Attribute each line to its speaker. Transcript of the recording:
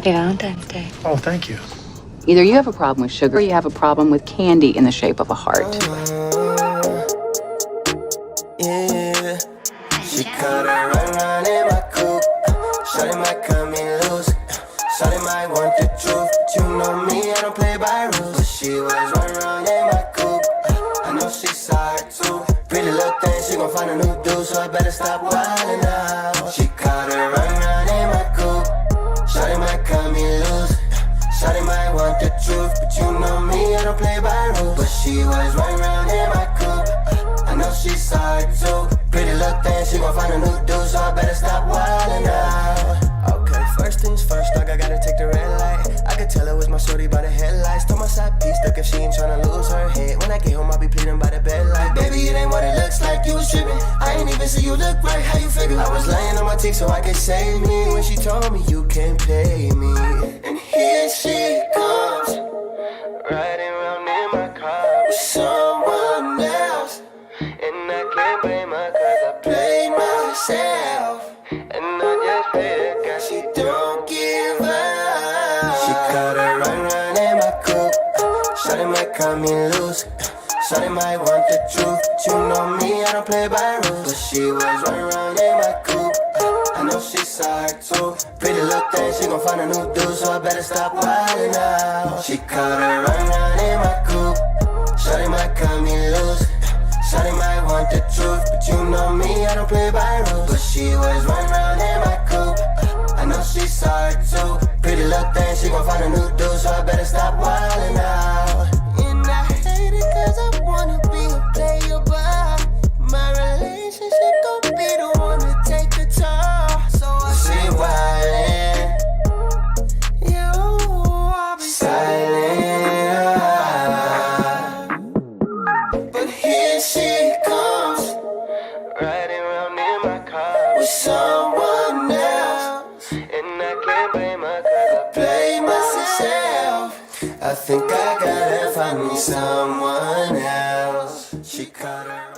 Speaker 1: Happy Valentine's Day.
Speaker 2: Oh, thank you.
Speaker 3: Either you have a problem with sugar or you have a problem with candy in the shape of a heart.
Speaker 4: Yeah. She cut her run in my coupe. Shawty might cut me loose. Shawty might want the truth, but you know me, I don't play by rules. But she was run in my coupe. I know she saw it too. Pretty little thing, she gon' find a new dude, so I better stop wildin' out. She caught her run in my coupe. Shawty might cut me loose. Shawty might want the truth, but you know me, I don't play by rules. But she was run in my coupe. I know she saw it too. Pretty little thing, she gon' find a new dude, so I better stop wildin' out. Okay, first things first, dog, I gotta take the red light. I could tell it was my shorty by the headlights. Told my side piece, look if she ain't tryna lose her head. When I get home, I'll be pleading by the bed like, baby, it ain't what it looks like, you was tripping. I ain't even see you look right, how you figure? I was laying on my teeth so I could save me. When she told me you can't pay me. And here she comes, riding around in my car with someone else. And I can't blame her cause I played myself. And I just pray to God she don't give up. She cut her run in my coupe. Shawty might cut me loose. Shawty might want the truth, but you know me, I don't play by rules. But she was run in my coupe. I know she saw it too. Pretty little thing, she gon' find a new dude, so I better stop wildin' out. She cut her run in my coupe. Shawty might cut me loose. Shawty might want the truth, but you know me, I don't play by rules. But she was run in my coupe. I know she saw it too. Pretty little thing, she gon' find a new dude, so I better stop wildin' out. And I hate it cause I wanna be a player, but my relationship gon' be the one to take the toll. So I say wildin', yo, I'll be silent. But here she comes, riding around in my car with someone else. And I can't blame her cause I play myself. I think I gotta find me someone else. She caught her